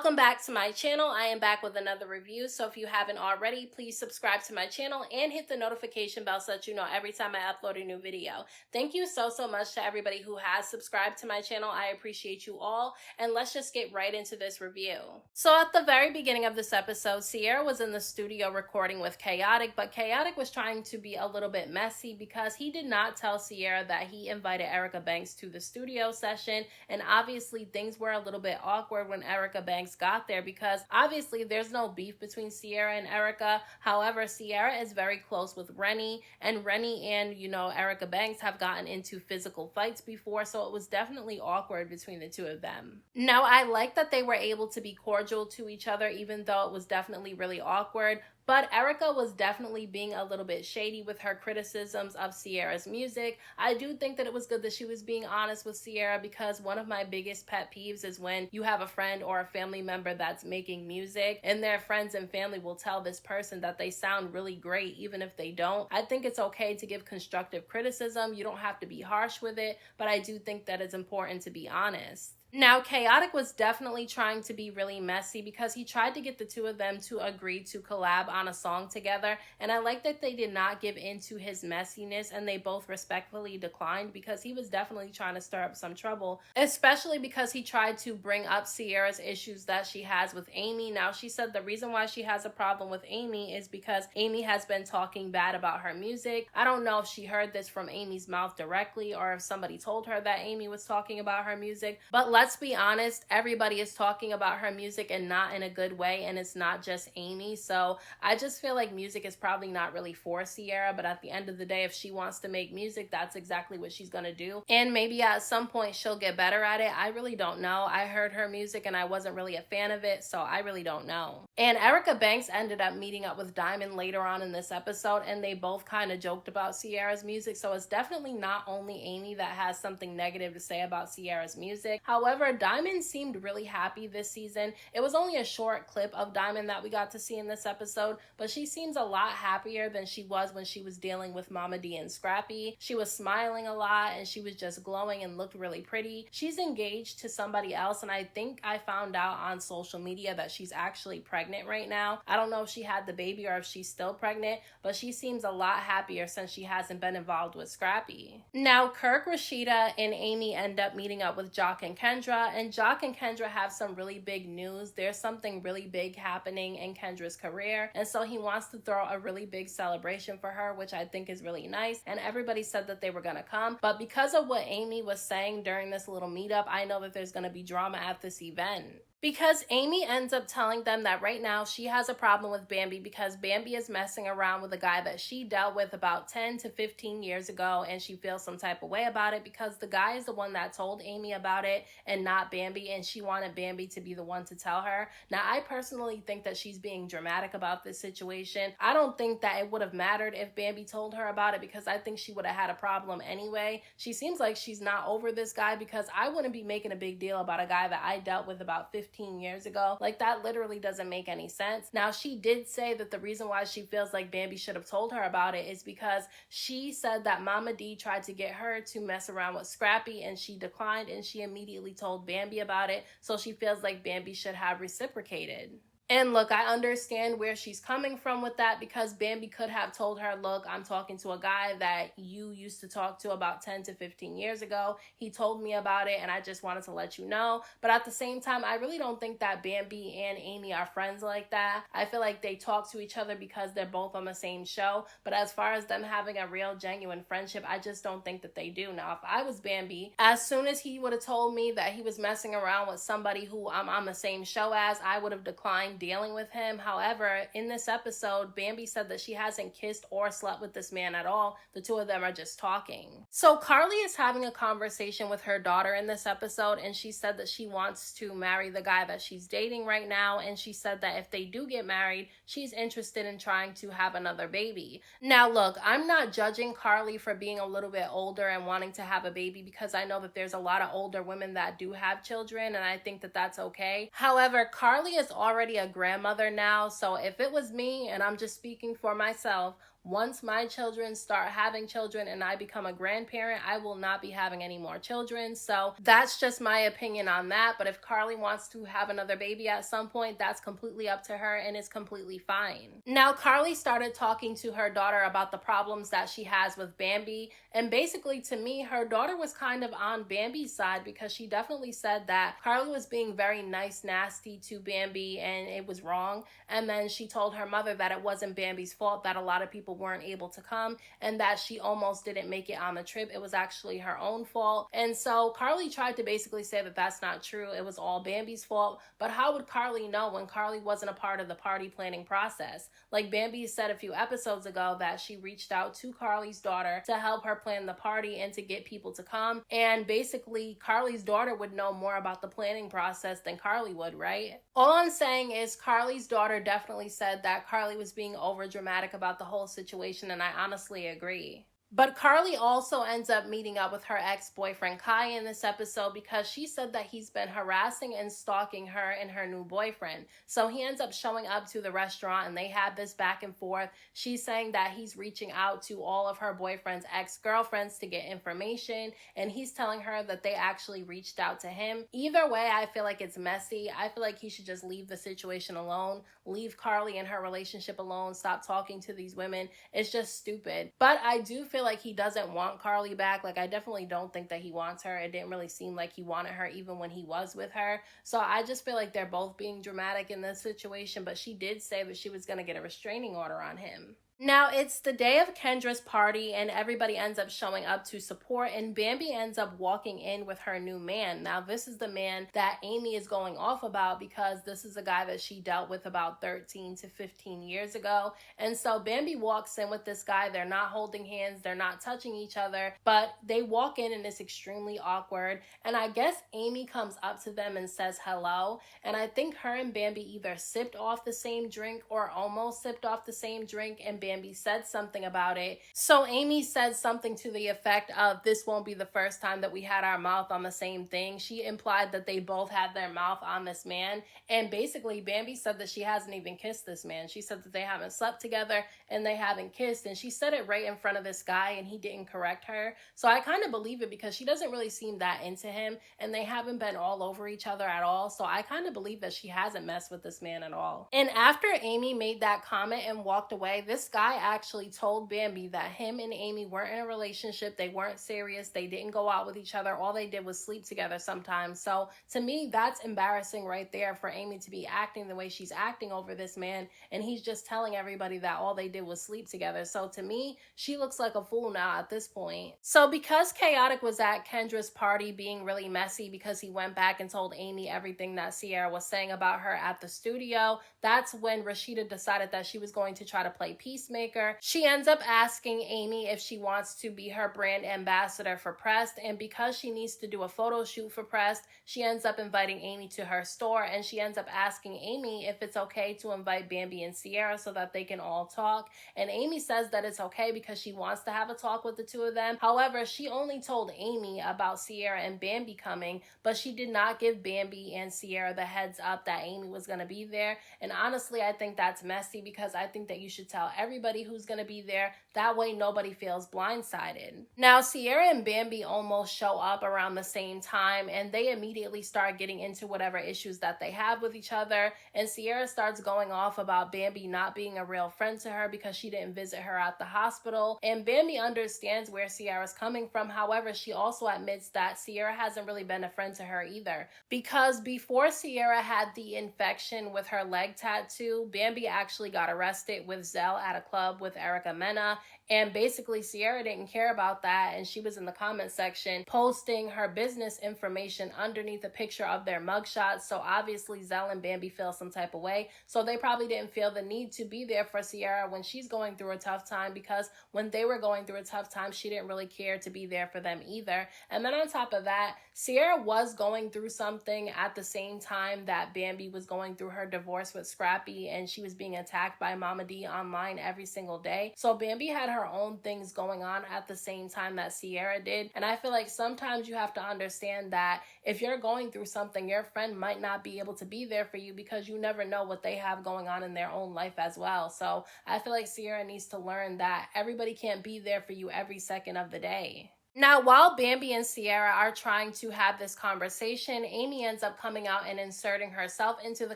Welcome back to my channel. I am back with another review. So if you haven't already, please subscribe to my channel and hit the notification bell so that you know every time I upload a new video. Thank you so much to everybody who has subscribed to my channel. I appreciate you all. And let's just get right into this review. So at the very beginning of this episode, Sierra was in the studio recording with Chaotic, but Chaotic was trying to be a little bit messy because he did not tell Sierra that he invited Erica Banks to the studio session. And obviously things were a little bit awkward when Erica Banks got there because obviously there's no beef between Sierra and Erica. However, Sierra is very close with Rennie, and Rennie and, Erica Banks have gotten into physical fights before, so it was definitely awkward between the two of them. Now, I like that they were able to be cordial to each other, even though it was definitely really awkward. But Erica was definitely being a little bit shady with her criticisms of Sierra's music. I do think that it was good that she was being honest with Sierra, because one of my biggest pet peeves is when you have a friend or a family member that's making music and their friends and family will tell this person that they sound really great even if they don't. I think it's okay to give constructive criticism. You don't have to be harsh with it, but I do think that it's important to be honest. Now, Chaotic was definitely trying to be really messy because he tried to get the two of them to agree to collab on a song together, and I like that they did not give in to his messiness and they both respectfully declined, because he was definitely trying to stir up some trouble, especially because he tried to bring up Sierra's issues that she has with Amy. Now, she said the reason why she has a problem with Amy is because Amy has been talking bad about her music. I don't know if she heard this from Amy's mouth directly or if somebody told her that Amy was talking about her music, but let's be honest, everybody is talking about her music and not in a good way, and it's not just Amy. So I just feel like music is probably not really for Sierra, but at the end of the day, if she wants to make music, that's exactly what she's gonna do. And maybe at some point she'll get better at it. I really don't know. I heard her music and I wasn't really a fan of it, so I really don't know. And Erica Banks ended up meeting up with Diamond later on in this episode, and they both kind of joked about Sierra's music, so it's definitely not only Amy that has something negative to say about Sierra's music. However, Diamond seemed really happy this season. It was only a short clip of Diamond that we got to see in this episode, but she seems a lot happier than she was when she was dealing with Mama D and Scrappy. She was smiling a lot and she was just glowing and looked really pretty. She's engaged to somebody else, and I think I found out on social media that she's actually pregnant right now. I don't know if she had the baby or if she's still pregnant, but she seems a lot happier since she hasn't been involved with Scrappy. Now, Kirk, Rashida, and Amy end up meeting up with Jock and Kendra, and Jock and Kendra have some really big news. There's something really big happening in Kendra's career, and so he wants to throw a really big celebration for her, which I think is really nice, and everybody said that they were gonna come, but because of what Amy was saying during this little meetup, I know that there's gonna be drama at this event. Because Amy ends up telling them that right now she has a problem with Bambi because Bambi is messing around with a guy that she dealt with about 10 to 15 years ago, and she feels some type of way about it because the guy is the one that told Amy about it and not Bambi, and she wanted Bambi to be the one to tell her. Now, I personally think that she's being dramatic about this situation. I don't think that it would have mattered if Bambi told her about it, because I think she would have had a problem anyway. She seems like she's not over this guy, because I wouldn't be making a big deal about a guy that I dealt with about 15 years ago. Like, that literally doesn't make any sense. Now, she did say that the reason why she feels like Bambi should have told her about it is because she said that Mama D tried to get her to mess around with Scrappy and she declined, and she immediately told Bambi about it, so she feels like Bambi should have reciprocated. And look, I understand where she's coming from with that, because Bambi could have told her, look, I'm talking to a guy that you used to talk to about 10 to 15 years ago. He told me about it and I just wanted to let you know. But at the same time, I really don't think that Bambi and Amy are friends like that. I feel like they talk to each other because they're both on the same show. But as far as them having a real genuine friendship, I just don't think that they do. Now, if I was Bambi, as soon as he would have told me that he was messing around with somebody who I'm on the same show as, I would have declined dealing with him. However, in this episode, Bambi said that she hasn't kissed or slept with this man at all. The two of them are just talking. So Carly is having a conversation with her daughter in this episode, and she said that she wants to marry the guy that she's dating right now, and she said that if they do get married, she's interested in trying to have another baby. Now look, I'm not judging Carly for being a little bit older and wanting to have a baby, because I know that there's a lot of older women that do have children, and I think that that's okay. However, Carly is already a grandmother now, so if it was me, and I'm just speaking for myself, once my children start having children and I become a grandparent, I will not be having any more children. So that's just my opinion on that. But if Carly wants to have another baby at some point, that's completely up to her and it's completely fine. Now, Carly started talking to her daughter about the problems that she has with Bambi. And basically, to me, her daughter was kind of on Bambi's side because she definitely said that Carly was being very nice, nasty to Bambi and it was wrong. And then she told her mother that it wasn't Bambi's fault that a lot of people weren't able to come and that she almost didn't make it on the trip. It was actually her own fault. And so Carly tried to basically say that that's not true. It was all Bambi's fault. But how would Carly know when Carly wasn't a part of the party planning process? Like Bambi said a few episodes ago that she reached out to Carly's daughter to help her plan the party and to get people to come. And basically, Carly's daughter would know more about the planning process than Carly would, right? All I'm saying is Carly's daughter definitely said that Carly was being over dramatic about the whole situation, and I honestly agree. But Carly also ends up meeting up with her ex-boyfriend Kai in this episode because she said that he's been harassing and stalking her and her new boyfriend. So he ends up showing up to the restaurant and they have this back and forth. She's saying that he's reaching out to all of her boyfriend's ex-girlfriends to get information, and he's telling her that they actually reached out to him. Either way, I feel like it's messy. I feel like he should just leave the situation alone, leave Carly and her relationship alone, stop talking to these women. It's just stupid. But I do feel like he doesn't want Carly back. Like, I definitely don't think that he wants her. It didn't really seem like he wanted her even when he was with her. So I just feel like they're both being dramatic in this situation, but she did say that she was going to get a restraining order on him. Now, it's the day of Kendra's party, and everybody ends up showing up to support, and Bambi ends up walking in with her new man. Now, this is the man that Amy is going off about because this is a guy that she dealt with about 13 to 15 years ago. And so Bambi walks in with this guy. They're not holding hands. They're not touching each other, but they walk in and it's extremely awkward. And I guess Amy comes up to them and says hello. And I think her and Bambi either sipped off the same drink or almost sipped off the same drink, and Bambi said something about it. So Amy said something to the effect of, "This won't be the first time that we had our mouth on the same thing." She implied that they both had their mouth on this man. And basically Bambi said that she hasn't even kissed this man. She said that they haven't slept together and they haven't kissed. And she said it right in front of this guy and he didn't correct her. So I kind of believe it because she doesn't really seem that into him and they haven't been all over each other at all. So I kind of believe that she hasn't messed with this man at all. And after Amy made that comment and walked away, this guy actually told Bambi that him and Amy weren't in a relationship. They weren't serious. They didn't go out with each other. All they did was sleep together sometimes. So to me, that's embarrassing right there for Amy to be acting the way she's acting over this man. And he's just telling everybody that all they did was sleep together. So to me, she looks like a fool now at this point. So because Chaotic was at Kendra's party being really messy because he went back and told Amy everything that Sierra was saying about her at the studio, that's when Rashida decided that she was going to try to play peacemaker. She ends up asking Amy if she wants to be her brand ambassador for Pressed, and because she needs to do a photo shoot for Pressed, she ends up inviting Amy to her store, and she ends up asking Amy if it's okay to invite Bambi and Sierra so that they can all talk. And Amy says that it's okay because she wants to have a talk with the two of them. However, she only told Amy about Sierra and Bambi coming, but she did not give Bambi and Sierra the heads up that Amy was going to be there. And honestly, I think that's messy because I think that you should tell everybody who's going to be there. That way nobody feels blindsided. Now, Sierra and Bambi almost show up around the same time, and they immediately start getting into whatever issues that they have with each other. And Sierra starts going off about Bambi not being a real friend to her because she didn't visit her at the hospital. And Bambi understands where Sierra's coming from. However, she also admits that Sierra hasn't really been a friend to her either. Because before Sierra had the infection with her leg tattoo, Bambi actually got arrested with Zell at a club with Erica Mena. And basically Sierra didn't care about that, and she was in the comment section posting her business information underneath a picture of their mugshots. So obviously Zell and Bambi feel some type of way. So they probably didn't feel the need to be there for Sierra when she's going through a tough time, because when they were going through a tough time, she didn't really care to be there for them either. And then on top of that, Sierra was going through something at the same time that Bambi was going through her divorce with Scrappy, and she was being attacked by Mama D online every single day. So Bambi had her own things going on at the same time that Sierra did. And I feel like sometimes you have to understand that if you're going through something, your friend might not be able to be there for you because you never know what they have going on in their own life as well. So I feel like Sierra needs to learn that everybody can't be there for you every second of the day. Now, while Bambi and Sierra are trying to have this conversation, Amy ends up coming out and inserting herself into the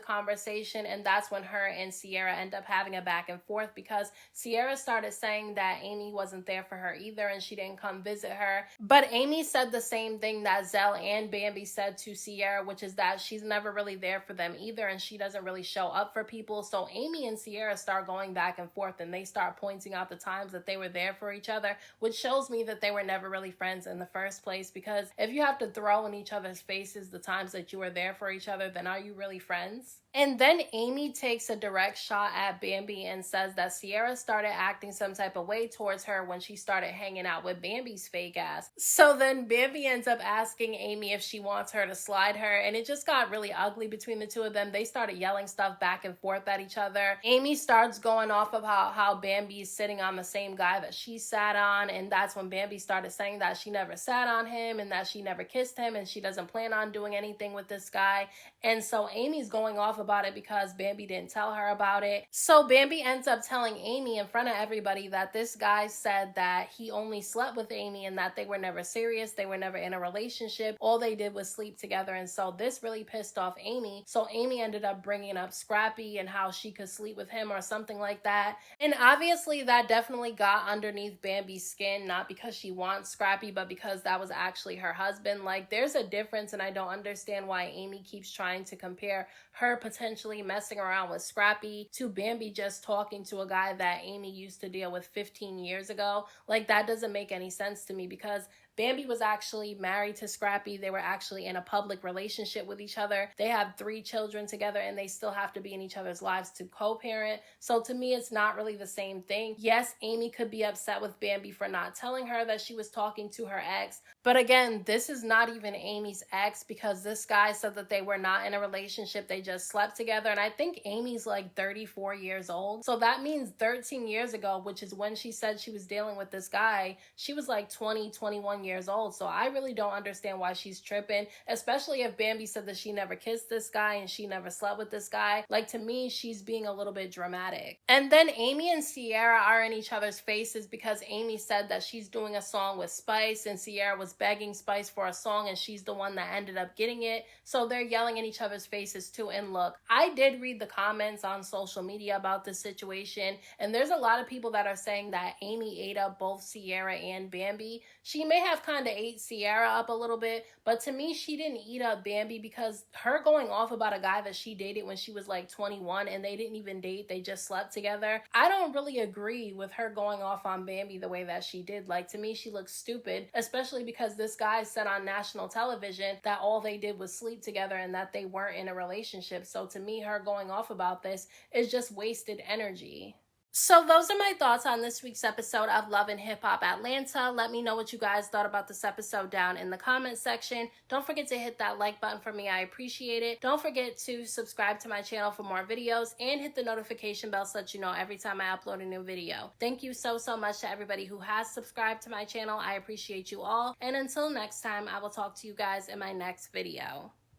conversation, and that's when her and Sierra end up having a back and forth because Sierra started saying that Amy wasn't there for her either and she didn't come visit her. But Amy said the same thing that Zell and Bambi said to Sierra, which is that she's never really there for them either and she doesn't really show up for people. So Amy and Sierra start going back and forth and they start pointing out the times that they were there for each other, which shows me that they were never really friends in the first place, because if you have to throw in each other's faces the times that you were there for each other, then are you really friends? And then Amy takes a direct shot at Bambi and says that Sierra started acting some type of way towards her when she started hanging out with Bambi's fake ass. So then Bambi ends up asking Amy if she wants her to slide her, and it just got really ugly between the two of them. They started yelling stuff back and forth at each other. Amy starts going off of how Bambi is sitting on the same guy that she sat on, and that's when Bambi started saying that she never sat on him and that she never kissed him and she doesn't plan on doing anything with this guy. And so Amy's going off about it because Bambi didn't tell her about it. So Bambi ends up telling Amy in front of everybody that this guy said that he only slept with Amy and that they were never serious, they were never in a relationship, all they did was sleep together. And so this really pissed off Amy. So Amy ended up bringing up Scrappy and how she could sleep with him or something like that. And obviously that definitely got underneath Bambi's skin, not because she wants Scrappy, but because that was actually her husband. Like, there's a difference, and I don't understand why Amy keeps trying to compare her potentially messing around with Scrappy to Bambi just talking to a guy that Amy used to deal with 15 years ago. Like, that doesn't make any sense to me, because Bambi was actually married to Scrappy. They were actually in a public relationship with each other. They have 3 children together and they still have to be in each other's lives to co-parent. So to me, it's not really the same thing. Yes, Amy could be upset with Bambi for not telling her that she was talking to her ex. But again, this is not even Amy's ex, because this guy said that they were not in a relationship. They just slept together. And I think Amy's like 34 years old. So that means 13 years ago, which is when she said she was dealing with this guy, she was like 20, 21 years old. So I really don't understand why she's tripping, especially if Bambi said that she never kissed this guy and she never slept with this guy. Like, to me, she's being a little bit dramatic. And then Amy and Sierra are in each other's faces because Amy said that she's doing a song with Spice and Sierra was begging Spice for a song and she's the one that ended up getting it. So they're yelling in each other's faces too. And look, I did read the comments on social media about this situation, and there's a lot of people that are saying that Amy ate up both Sierra and Bambi. She may have kind of ate Sierra up a little bit, but to me, she didn't eat up Bambi, because her going off about a guy that she dated when she was like 21 and they didn't even date, they just slept together. I don't really agree with her going off on Bambi the way that she did. Like, to me, she looks stupid, especially because this guy said on national television that all they did was sleep together and that they weren't in a relationship. So to me, her going off about this is just wasted energy. So those are my thoughts on this week's episode of Love and Hip Hop Atlanta. Let me know what you guys thought about this episode down in the comment section. Don't forget to hit that like button for me. I appreciate it. Don't forget to subscribe to my channel for more videos and hit the notification bell so that you know every time I upload a new video. Thank you so much to everybody who has subscribed to my channel. I appreciate you all. And until next time, I will talk to you guys in my next video.